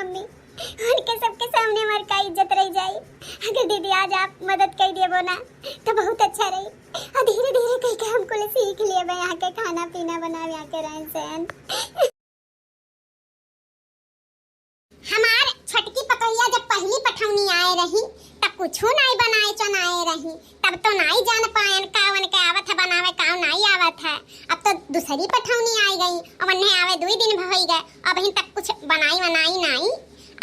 Mummy, उनके सबके सामने हमार का इज्जत रह जाई। अगर दीदी आज आप मदद कर दिए ना तो बहुत अच्छा रही। और धीरे धीरे कह के हमको सीख लिए यहाँ के खाना पीना बनावे, यहाँ के रहन सहन। हमार छटकी पतोहिया जब पहली पठौनी आए रही तब कुछ नहीं बनाए चनाए रही, तब तो नहीं जान पायन कावन के आवत है बनावे काव नहीं आवत है। अब तो दूसरी पठौनी आई गई और उन्हें आवे 2 दिन हो गए, अब अभी तक कुछ बनाई नहीं।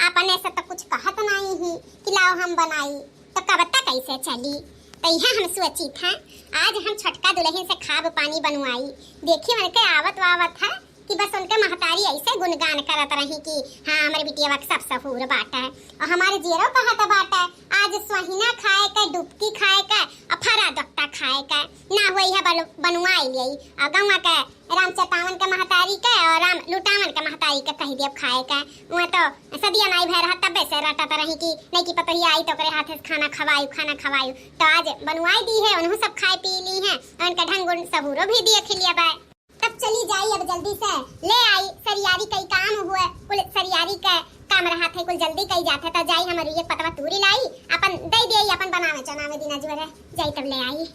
आपने से तो कुछ कहत नहीं ही कि लाओ हम बनाई, तो कब तक कैसे चली। तो यह हम सोची था आज हम छटका दुल्हन से खाब पानी बनवाई। देखिए मन के आवत है कि बस उनके महतारी ऐसे गुणगान करत रही कि हाँ हमारे बिटिया वक्त सब सहूर बाटा है। और हमारे जीरो कहत बाटा है आज सोहिना खाए का, डुबकी खाए का और फरा दक्ता खाए का ना हुई है बनवाई ले। और गंगा का राम चेतावन के महतारी का और राम लुटावन के महतारी का कह दिया खाए का। वह तो सदिया नहीं भय रहा तब से रटत रही कि नहीं की पता ही आई तो करे हाथ से खाना खवायु। तो आज बनवाई दी है, उन्होंने सब खाए पी ली है और उनका ढंग सबूरो भी दिए खिलिया बा। तब चली जाई अब जल्दी से ले आई सरियारी कई काम हुए, कुल सरियारी का काम रहा थे कुल जल्दी कई जाते तो जाई हमारी एक पतवा तूरी लाई अपन दे दे अपन बनावे चनावे दिना जो है जाई तब ले आई।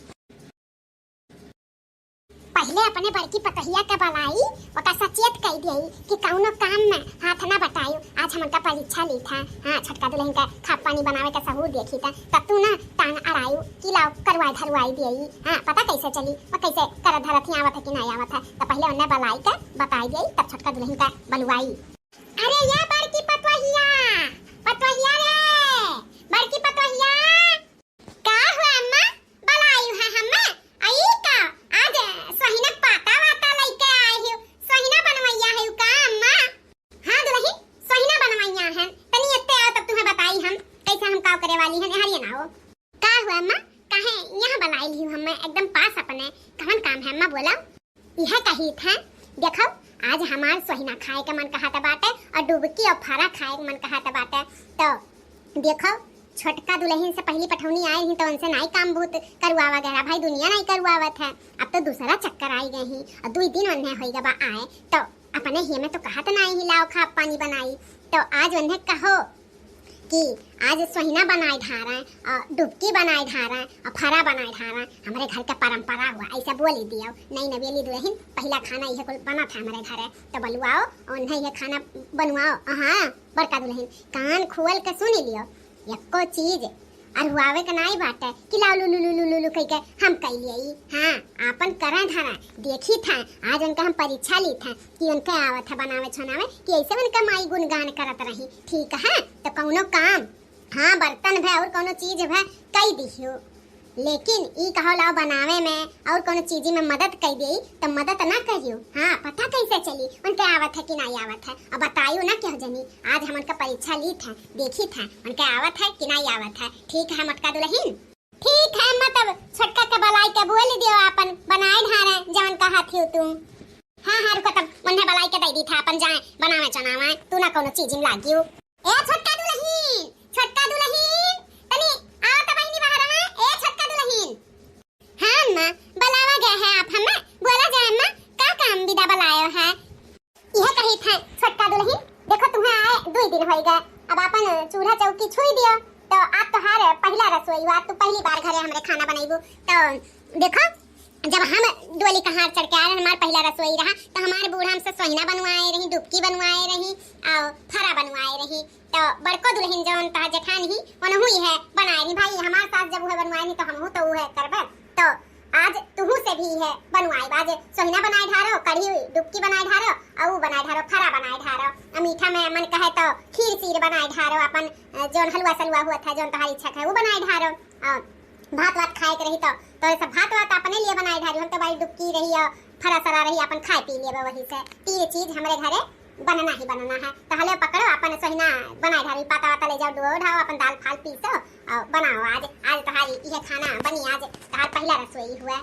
पहले अपने बड़की पतहिया का बनाई ओका सचेत कह दिई कि कौनो काम में हाथ ना बटायो। आज हमन का परीक्षा ली था, हां छटका दुल्हन का खाप पानी बनावे का सबूत देखी था, तब तू ना टांग अड़ायु कि लाओ करवाई धरवाई देई। हां पता कैसे चली और कैसे कर धरत आवत है कि नहीं आवत है, तो पहले उन्हें बलाई का बताई देई तब छटका दुल्हन का बनवाई। अरे या बड़की पतहिया रे बड़की पतहिया का हुआ अम्मा बलाई है हम्मा आई का आज सोहिना पाता वाता लेके आए हो, सोहिना बनवैया है का अम्मा। हां दुल्हन सोहिना बनवैया है, तनी एते आओ तब तुम्हें बताई हम कैसे हम काम करे वाली है। हरिया ना हो का हुआ अम्मा, काहे यहां बनाई ली हमें एकदम पास अपने कौन काम है अम्मा बोला। यह कही था देखो आज हमार सोहिना खाए का मन कहता बाटे और डुबकी और फरा खाए का मन कहता बाटे। तो देखो छोटका दुल्हन से पहली पठौनी आई ही तो उनसे नहीं काम बहुत करवावा गया भाई, दुनिया नहीं करवावत है। अब तो दूसरा चक्कर आई गए ही और 2 दिन उन्हें होई गबा आए तो अपने ही में तो कहत नहीं हिलाओ खा पानी बनाई। तो आज उन्हें कहो कि आज सोहिना बनाए धारा और डुबकी बनाए धारा और फरा बनाए धारा, हमारे घर का परंपरा हुआ ऐसा बोली दिया। नहीं नवेली दुल्हन पहला खाना यह कुल बना था हमारे घर, तो बलवाओ और उन्हें यह खाना बनवाओ। हाँ बड़का दुल्हन कान खोल के सुन लियो एको चीज और हुआवे का नहीं बात है कि लाओ लुलु कह के हम कह लिए। हाँ आपन करा धारा देखी था आज उनका हम परीक्षा ली था कि उनके आवत है बनावे छनावे कि ऐसे उनका माई गुणगान करत रही। ठीक है तो कौनो काम हाँ बर्तन भे और कोनो चीज भे कई दियो, लेकिन ई कहो लाओ बनावे में और कोनो चीज में मदद कर दी तो मदद ना करियो। हाँ पता कैसे चली उनके आवत है कि नहीं आवत है, अब बताइयो ना क्यों जनी आज हम उनका परीक्षा ली था देखी था उनके आवत है कि नहीं आवत है। ठीक है मटका दुल्हन ठीक है मतलब छटका के बलाई के बोल दियो अपन बनाए ढारे जवन कहा थी तुम। हाँ रुको तब उन्हें बलाई के दे दी था अपन जाए बनावे चनावे तू ना कोनो चीज में लागियो। ए छटका दुल्हन तनी आओ त बहिनी बाहर में। ए छटका दुल्हन हां अम्मा बुलावा गया है आप हमें बोला जाए अम्मा का काम विदा बुलायो है। यह कही था छटका दुल्हन देखो तुम्हें आए 2 दिन हो गए, अब अपन चूल्हा चौकी छुई दियो तो आज तो हार पहला रसोई हुआ, तू पहली बार घरे हमरे खाना बनाईबू। तो देखो जब हम डोली कहार चढ़ के आए हमार पहला रसोई रहा तो हमारे बूढ़ा हमसे सोहिना बनवाए रही, डुबकी बनवाए रही और फरा बनवाए रही। तो बड़को दुल्हन जौन ता जेठान ही वनहु ही है बनाए रही भाई हमार सास जब है बनवाए नहीं तो हमहु तो है करबे। तो आज तुहु से भी है बनवाए बाज सोहिना बनाए ढारो, कढ़ी डुबकी बनाए ढारो और बनाए ढारो फरा बनाए ढारो। मीठा में मन कहे तो खीर सीर बनाए ढारो, अपन जौन हलवा सलवा हुआ था जौन तुम्हारी इच्छा है वो बनाए ढारो। और भात वात खाए के रही तो सब भात वात अपने लिए बनाए ढारी हम तो भाई डुबकी रही और फरा सरा रही अपन खाए पी लिए वही से 3 चीज हमारे घरे बनना ही बनना है। तो हले पकड़ो अपन सोहिना बनाए ढारी पाता वाता ले जाओ डुओ ढाओ अपन दाल फाल पीसो और बनाओ। आज तुम्हारी यह खाना बनी आज तुम्हारा पहला रसोई हुआ।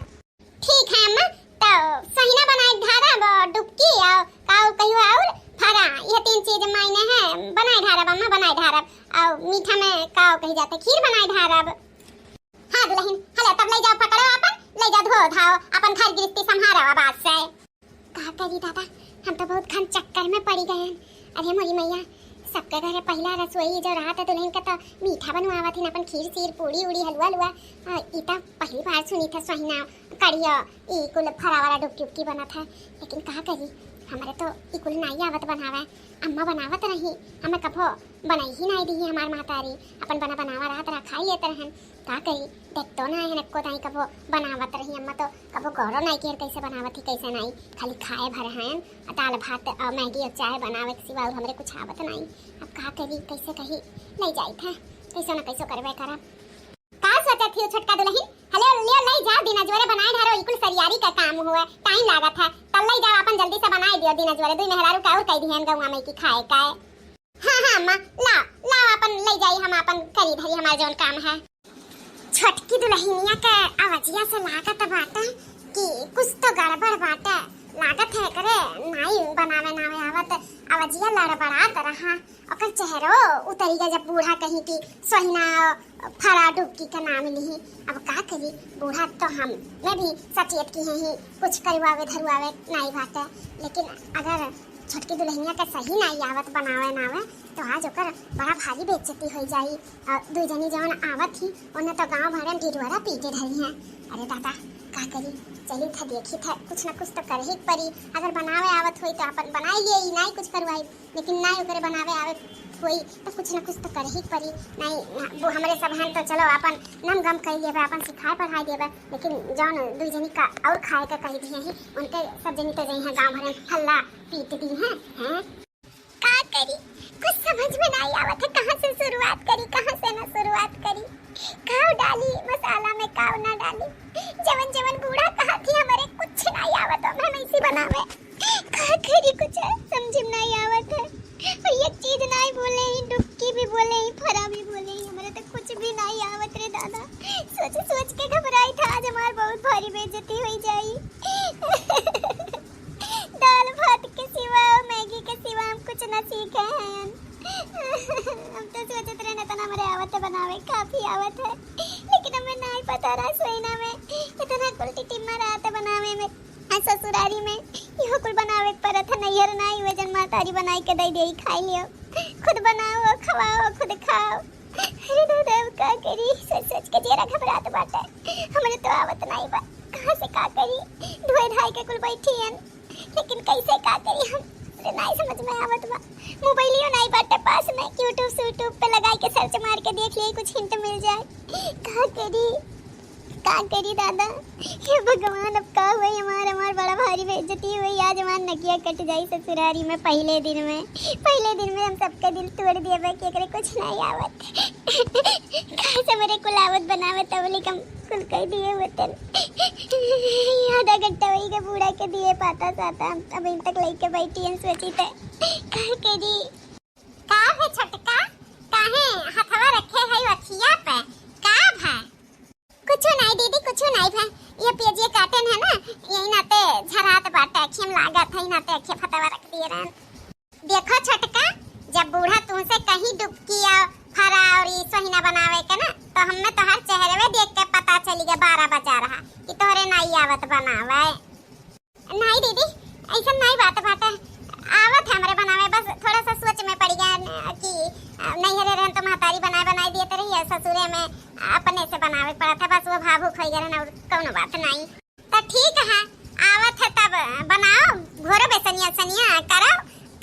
ठीक है अम्मा तो सोहिना बनाए ढारा डुबकी और काऊ कहियो और फरा यह 3 चीज मायने है बनाए ढारा अम्मा बनाए ढारा और मीठा में काऊ कही जाते खीर बनाए ढारा। हाँ दुल्हन हले तब ले जाओ पकड़ो अपन ले जाओ धो धाओ अपन घर गृहस्थी संभालो आवाज से। कहा करी दादा हम तो बहुत खन चक्कर में पड़ी गए। अरे मोरी मैया सबके घरे पहला रसोई जो रहा था दुल्हन का तो मीठा बनवावा थी अपन खीर सीर पूड़ी उड़ी हलवा हलवा इता पहली बार सुनी था सहीना कड़िया ई कुल फरावाला डुबकी बना था। लेकिन कहा करी हमारे तो ई कुल नहीं आवत बनावे, अम्मा बनावत रही, हमें कभो बनाई ही नहीं दी हमार मातारी, अपन बनावा रहा तरह खाई लेते रहन। का करी देख तो ना है को नहीं कभो बनावत रही अम्मा तो कभो गौरव नहीं केर कैसे बनावत थी कैसे नहीं, खाली खाए भर हैं दाल भात और मैगी और चाय बनावे के सिवा हमरे कुछ आवत नहीं। अब का करी कैसे कही नहीं जाई था कैसे ना कैसे करवे करब। का सोचा थी छोटका दुल्हन हले लियो नहीं जा दिना जोरे बनाए ढारो इकुल सरियारी का काम हुआ टाइम लागत है तल्ले जा अपन जल्दी से बनाए दियो दिना जोरे दुई मेहरारू का और कह दी हैं गौवा में की खाए का। हां अम्मा ला अपन ले जाई हम अपन करी धरी हमार जोन काम है। छोटकी दुल्हनिया के आवाजिया से लागत बाटा कि कुछ तो गड़बड़ बाटा, लागत है करे नहीं बनावे नावे आवत आवाजिया लड़बड़ात रहा ओकर चेहरो उतरी गया जब बूढ़ा कहीं की सोहिना फरा डुबकी का नाम ली। अब का करी बूढ़ा तो हम मैं भी सचेत की है ही कुछ करवावे धरवावे नहीं बाटे, लेकिन अगर छोटकी दुल्हनिया का सही नहीं आवत बनावे नावे तो आज ओकर बड़ा भारी बेइज्जती हो जाई। दू जनी जवन आवत थी उन्हें तो गांव भर में ढिढोरा पीटे धरी हैं। अरे दादा का करी चली था देखी था कुछ ना कुछ तो कर ही परी, अगर बनावे आवत हुई तो अपन बनाई लिए नहीं कुछ करवाई, लेकिन नहीं ओकरे बनावे आवत हुई तो कुछ ना कुछ तो कर ही परी। नहीं वो हमारे सब हैं तो चलो अपन नम गम कर देवे अपन सिखाए पढ़ाई देवे, लेकिन जौन दू जनी का और खाए का कही दिए हैं उनके सब जनी तो जई हैं गांव भर में हल्ला पीट दी हैं। का करी कुछ समझ में नहीं आवत है कहां से शुरुआत करी कहां से ना शुरुआत करी, खाओ डाली मसाला में काव ना डाली, जवन जवन बूढ़ा कहा थी हमारे कुछ नहीं आवत मैं नहीं बनावे का करी कुछ समझ में नहीं आवत है। और ये चीज नहीं बोले ही डुबकी भी बोले ही फरा भी बोले ही हमारे तो कुछ भी नहीं आवत रे दादा। सोच के घबराई था आज हमार बहुत भारी बेइज्जती हो जाई। दाल भात के सिवा मैगी के सिवा हम कुछ न सीखे हैं। हम तो सोचते रहे ना हमारे आवत है बनावे काफी आवत है, लेकिन हमें नहीं पता रहा सोइना में इतना कुल टिम्मा रहा था बनावे में ससुरारी में यो कुल बनावे पर था नैहर नहीं वजन मातारी बनाई के दे दे खाई लियो, खुद बनाओ खवाओ खुद खाओ। अरे दादा का करी सोच के जरा घबरात बाटे हमरे तो आवत नहीं बा कहां से का करी धोए धाई के कुल बैठी हैं, लेकिन कैसे का करी हम नहीं समझ में आवत बा। मोबाइलियो नहीं बाटे पास में यूट्यूब पे लगाई के सर्च मार के देख लिए कुछ हिंट मिल जाए। का करी दादा हे भगवान अब का हुई हमार बड़ा भारी बेइज्जती हुई आज हमार नकिया कट जाई ससुरारी में पहले दिन में हम सबका दिल तोड़ दिए बा कि एकरे कुछ नहीं आवत कैसे मेरे कुल आवत बनावे तबली कम कुल कह दिए वतन आधा घंटा वही के बूढ़ा के दिए पाता साता अब इन तक लेके बैठी हैं सोची थे का करी का है छटका काहे हथवा रखे है अखिया पे का भा कुछ नहीं दीदी कुछ नहीं भा ये पेजिए काटन है ना यही नाते झरात बाटे अखियम लागत है नाते अखिया फतवा रख दिए रहन। देखो छटका जब बूढ़ा तुमसे कहीं डुबकी या फरा और ये सोहिना बनावे के ना तो हमें तो हर चेहरे में देख के पता चली गया 12 बजा रहा कि तोरे नहीं आवत बनावे। नहीं दीदी ऐसा नहीं बात आवत है हमारे बनावे, बस थोड़ा सा सोच में पड़ गया कि नहीं रहन तो महतारी बनाए दिए तो रही ससुरे में अपने से बनावे पड़ा था, बस वो भावुक हो गया और कौन बात नहीं तो ठीक है आवत है तब बनाओ घोरो बेसनिया सनिया करो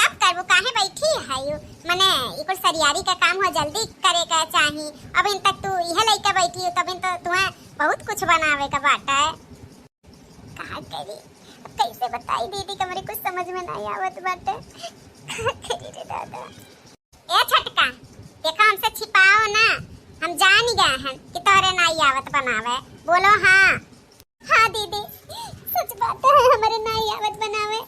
तब करबो काहे बैठी है यू मने इको सरियारी का काम हो जल्दी करे का चाही। अब इन तक तू यह लइका बैठी हो तब इन तो तुम्हें बहुत कुछ बनावे का बाटा है का करी कैसे बताई दीदी का मेरे कुछ समझ में नहीं आवत बाटे करी रे दादा। ए छटका देखो हमसे छिपाओ ना हम जान गए हैं कि तोरे नहीं आवत बनावे बोलो। हाँ दीदी सच बात है हमारे नहीं आवत बनावे,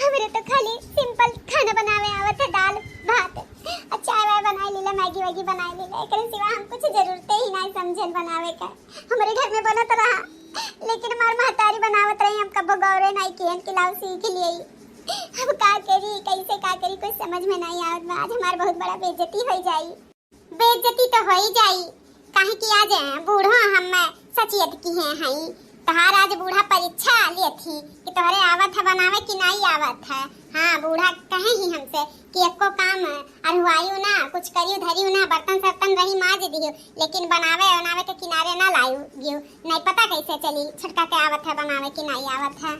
हमारे तो खाली सिंपल खाना बनावे आवत है दाल भात और चाय वाय बनाई लीला मैगी वैगी बनाई लीला एकरे सिवा हम कुछ जरूरत ही नहीं समझन बनावे का। हमारे घर में बनत रहा लेकिन हमार महतारी बनावत रही हम कबो गौरे नहीं कियन खिलाओ सीख लिए। अब का करी कैसे का करी कुछ समझ में नहीं आवत आज हमार बहुत बड़ा बेइज्जती हो जाई। बेइज्जती तो हो ही जाई काहे कि आज बूढ़ो हम सचियत की हैं तहार आज बूढ़ा परीक्षा लिए थी कि तोहरे आवत है बनावे कि नहीं आवत है हाँ बूढ़ा कहे ही हमसे कि एको काम अरुआयु ना, कुछ करियो धरियो ना, बर्तन सर्तन रही माज दियो, लेकिन बनावे के किनारे ना लाइयो। नहीं पता कैसे चली छोटका के आवत है बनावे कि नहीं आवत है।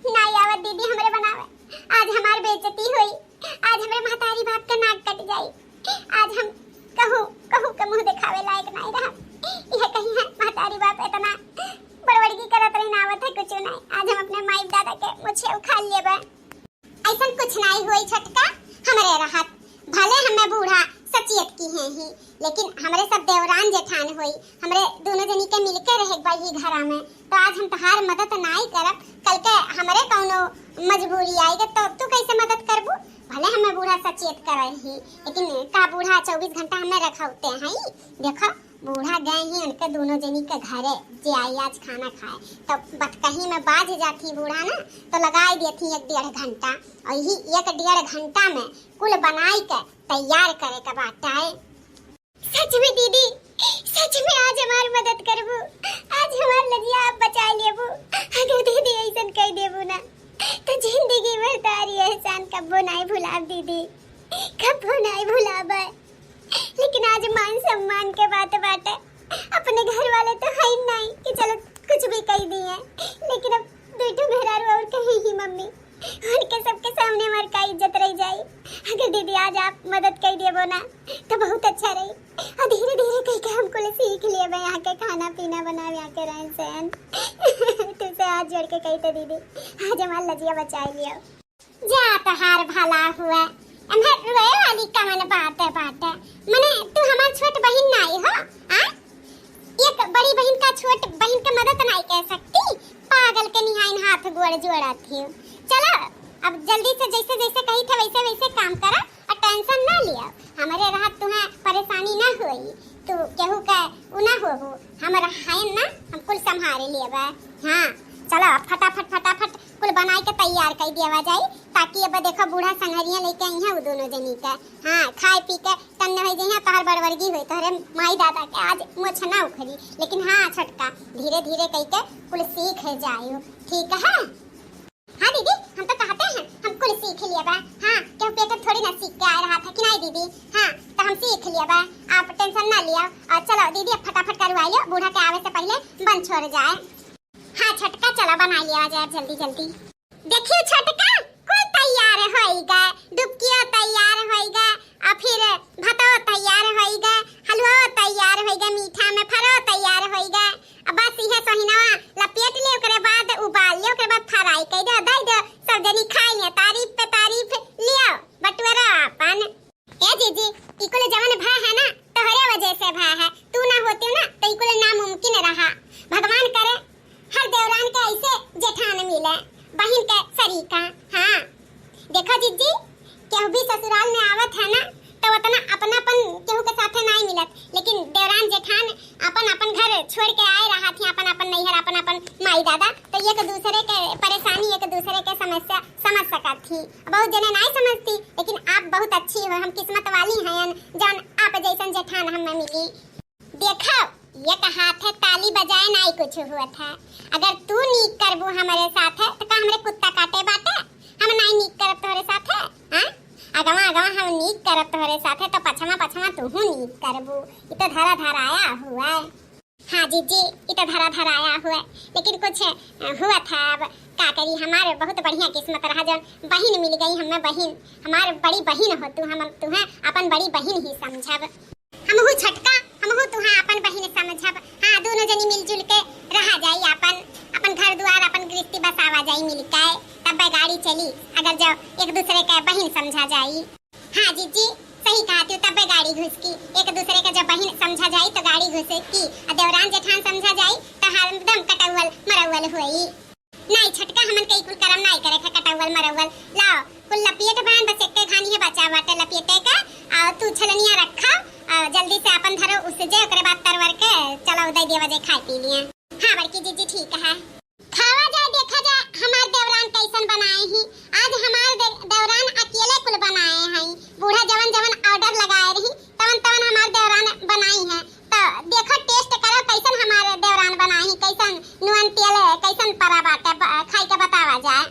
नहीं आवत दीदी हमरे बनावे, आज हमार बेइज्जती हुई, आज हमरे महतारी बाप का नाक कट जाई, आज हम कहूँ के मुंह दिखावे लायक नहीं रहा। यह कहीं है महतारी बाप इतना बड़बड़गी करत रही ना आवत है कुछ नहीं, आज हम अपने माई दादा के मुझे उखाड़ लिए बा। ऐसा कुछ नहीं हुई छोटका, हमरे रहत भले हमें बूढ़ा सचियत की है ही, लेकिन हमरे सब देवरान जेठान हुई, हमरे दोनों जनी के मिलके रहे भाई घरा में, तो आज हम तहार मदद नहीं करब, कल के हमरे कौनो मजबूरी आएगा तो तू कैसे मदद करबू। भले हमें बूढ़ा सचेत करे ही, लेकिन का बूढ़ा 24 घंटा हमें रखते हैं। देखो बूढ़ा गए ही उनके दोनों जनी के घरे जे आई आज खाना खाए, तो बतकही में बाज जाती बूढ़ा ना, तो लगाई देती 1-1.5 घंटा, और यही 1-1.5 घंटा में कुल बनाई के तैयार करे के बात है। सच में दीदी, सच में आज हमार मदद करबू, आज हमार लजिया आप बचा लेबू। अगर दीदी ऐसा कह देबू ना तो जिंदगी भर तारी एहसान कब्बो नहीं भुलाब दीदी, कब्बो नहीं भुलाब। लेकिन आज मान सम्मान के बात बाटे, अपने घर वाले तो है नहीं कि चलो कुछ भी कह दिए, लेकिन अब बेटू मेहरारू और कहे ही मम्मी, उनके सबके सामने हमारी का इज्जत रह जाए। अगर दीदी आज आप मदद कर दिए ना तो बहुत अच्छा रही, और धीरे धीरे कह के हमको सीख लिए यहाँ के खाना पीना बना यहाँ के रहन सहन। तुझसे हाथ जोड़ के कही तो दीदी आज हमारा लजिया बचा लियो। जा तहार भला हुआ, हमें रोए वाली का मन बात है मने तू हमार छोट बहन नहीं हो, एक बड़ी बहन का छोट बहन का मदद नहीं कर सकती, पागल के निहाइन हाथ गोड़ जोड़ा थी। चलो अब जल्दी से जैसे जैसे कही थे वैसे वैसे काम करा और टेंशन ना लिया, हमारे राहत तुम्हें परेशानी ना होई, तू केहू का उ ना होबू, हमारा है ना हम कुल संभाले लेबा। हाँ चलो फटाफट कुल बनाई के तैयार कर दिया जाए, ताकि अब देखो बूढ़ा संगरिया लेके आई है वो दोनों जनी का। हाँ खाए पी के तन्ने हो जाइए, तोहर बड़वर्गी हुई, तोहरे माई दादा के आज मुछ ना उखड़ी, लेकिन हाँ छोटका धीरे धीरे कह के कुल सीख जाइयो, ठीक है। हाँ दीदी हम तो कहते हैं हम कुल सीख लिया बा, हाँ क्यों पेट थोड़ी ना सीख के आ रहा था कि नहीं दीदी, हाँ तो हम सीख लिया बा, आप टेंशन ना लिया। और चलो दीदी अब फटाफट करवाइयो, बूढ़ा के आवे से पहले बन छोड़ जाए। हाँ छोटका चलो बना लिया जाए जल्दी जल्दी। देखियो छोटका कुल तैयार होइगा, डुबकियो तैयार होइगा, और फिर भातो तैयार होइगा, हलवा तैयार होइगा, मीठा में फरो तैयार होइगा, बस यह सोहिनवा लपेट ले, ओकरे बाद उबाल ले, ओकरे बाद फ्राई कर दे, दे दे सब जनी खाइए, तारीफ पे तारीफ लियो बटुरा अपन। ए जीजी इकुल जवन भा है ना तोहरे वजह से भा है, तू ना होती ना तो इकुल नामुमकिन रहा। भगवान करे हर देवरान के ऐसे जेठान मिले, बहन के सरीका। हाँ देखो जीजी केहू भी ससुराल में आवत है ना तो उतना अपनापन केहू के साथे नहीं मिलत, लेकिन देवरान जेठान अपन घर छोड़ के आए रहा थी, अपन नैहर अपन माई दादा, तो एक दूसरे के परेशानी एक दूसरे के समस्या समझ सकत थी। बहुत जने नहीं समझती, लेकिन आप बहुत अच्छी हो, हम किस्मत वाली हैं जौन आप जैसन जेठान हमें मिली। देखो ये हाथ है ताली बजाए नहीं कुछ हुआ था, अगर तू नीक करबू हमारे साथ है तो का हमरे कुत्ता काटे बाटे, हम नहीं नीक करब तोहरे साथ है। हां अगवा हम नीक करब तोहरे साथ है तो पछमा तू नीक करबू, ई तो धरा आया हुआ है। हाँ जीजी ई तो धरा आया हुआ है, लेकिन कुछ हुआ था, अब का करी, हमारे बहुत बढ़िया किस्मत रहा जो बहन मिल गई हमें, बहन हमार बड़ी बहन हो तू, हम तुम्हें अपन बड़ी बहन ही समझब, हमहू छटका हमहू तुहा अपन बहन समझब। हाँ दोनों जनी मिलजुल के रहा जाई, अपन घर द्वार अपन गृहस्थी बसावा जाई मिलके, तब गाड़ी चली, अगर जब एक दूसरे के बहन समझा जाई। हाँ जीजी सही कहती हो, तब गाड़ी घुसकी, एक दूसरे के जब बहन समझा जाई तो गाड़ी घुसकी, और देवरान जेठान समझा जाई तो हरदम कटौवल मरौवल हुई। नहीं छटका हमन के कुल करम नहीं करे थे कटौवल मरौवल, लाओ कुल लपेट बांध, बस एक खानी है बचा बाटे लपेटे का, और तू छलनिया रखा जल्दी से अपन धरो उससे जे, ओकरे बाद तरवर के चलो उदय देवा जे खाई पी लिए। हाँ बड़की जीजी ठीक है, खावा जाए देखा जाए हमार देवरान कैसन बनाए ही, आज हमार देवरान अकेले कुल बनाए हैं, बूढ़ा जवन ऑर्डर लगाए रही तवन हमार देवरान बनाई है, तो देखो टेस्ट करो कैसन हमारे देवरान बनाई, कैसन नुन तेल कैसन परा बाटे खाई के बतावा जाए।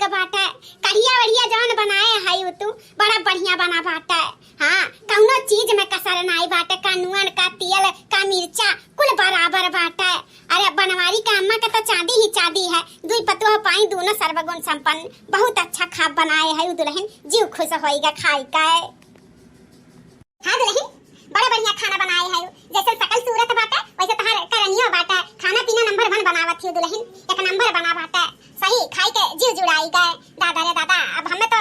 गए बाटे। कढ़िया वढ़िया जौन बनाए है तू बड़ा बढ़िया बना बाटे। हाँ कौनो चीज में कसर नहीं बाटे, का नून का तेल का मिर्चा कुल बराबर बाटे। अरे बनवारी का अम्मा का तो चांदी ही चांदी है, दुई पतोह पाई दोनों सर्वगुण संपन्न। बहुत अच्छा खा बनाए है दुल्हन, जीव खुश होएगा खाई का। हाँ दुल्हन बड़ा बढ़िया खाना बनाए है, जैसे सकल सूरत बाटे वैसे तहार करनियो बाटे। खाना पीना नंबर 1 बनावत थी दुल्हन, एक नंबर बना बाटे। सही खाई के जीव जुड़ाई गए। दादा रे दादा, अब हमें तो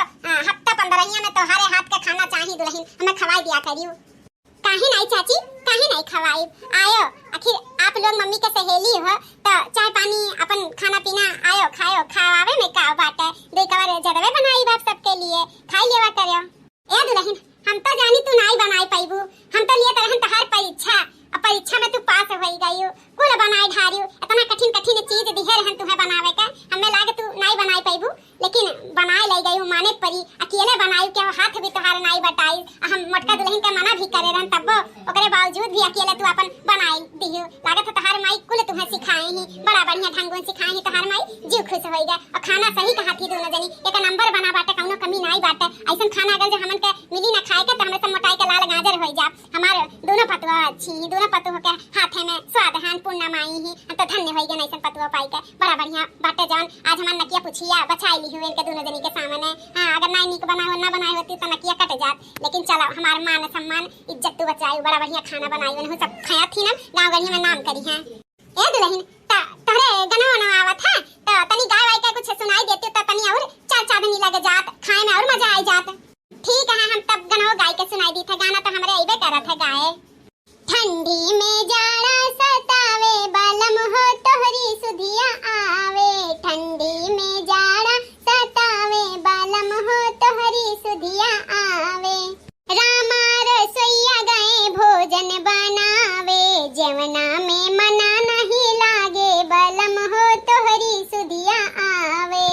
हफ्ता 15 में तो हरे हाथ का खाना चाहिए दुल्हन, हमें खवाई दिया करियो। काहे नहीं चाची, काहे नहीं खवाई? आयो आखिर आप लोग मम्मी के सहेली हो तो चाय पानी अपन खाना पीना आयो खायो, खावावे में का बाटे। दे कवर जरवे बनाई बाप सबके लिए, खाई लेवा करियो। ए दुल्हन हम तो जानी तू नहीं बनाई पाइबू, हम तो लिए तरहन तहार परीक्षा, अब परीक्षा में तू पास होई गईयो, कुल बनाई ढारियो। इतना कठिन कठिन चीज दिहे रहन तुम्हें बनावे का, हमें लागे तू नहीं बनाई पाइबू, लेकिन बनाए ले गईयो माने परी। अकेले बनाई के हाथ भी तोहार नहीं बटाई, हम मोटका दुल्हन के मना भी करे रहन तब ओकरे बावजूद भी अकेले तू अपन बनाई दियो। लागत तोहार माई कुल तुम्हें सिखाए ही, बड़ा बढ़िया ढंगों सिखाए ही तोहार माई, जीव खुश होई गए। और खाना सही कहा थी दोनों जनी, एक नंबर बना बाटे, कौनो कमी नहीं बाटे। ऐसा खाना अगर जो हमन के मिली ना खाए के तो हमें सब मोटाई के लाल गाजर हो जा। हमारे दोनों पतवा अच्छी, दोनों पतों के हाथे में स्वाद हान पूर्ण माई ही, हम तो धन्य होई गए ऐसा पतवा पाई के। बड़ा बढ़िया बाटे जान, आज हमार नकिया पुछिया बचाई ली हुए इनके दोनों जनी के सामने। हां अगर नहीं निक बनाए हो ना बनाए होती तो नकिया कट जात, लेकिन चलो हमार मान सम्मान इज्जत तो बचाई। बड़ा बढ़िया खाना बनाई उन्होंने, सब खाया थी ना गांव गढ़ी में नाम करी है। ए दुल्हन तोहरे गनो न आवत है तो तनी गाय वाय का कुछ सुनाई देती तो तनी और चार चांदनी लगे जात, खाए में और मजा आई जात। ठीक है हम तब गनो गाय के सुनाई दी था, गाना तो हमरे अइबे करत है गाए। ठंडी में जाड़ा सतावे बलम हो तोहरी सुधिया आवे, ठंडी में जाड़ा सतावे बलम हो तोहरी सुधिया आवे। रामा रसोइया गए भोजन बनावे, जवना में मना नहीं लागे बलम हो तोहरी सुधिया आवे।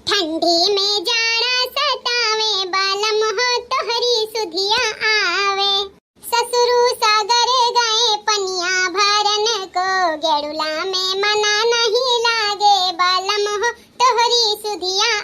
ठंडी में जाड़ा सतावे बलम हो तोहरी सुधिया आवे। ससुरु सागर गए पनिया भरन को, गेड़ुला में मना नहीं लागे बलम हो तोहरी सुधिया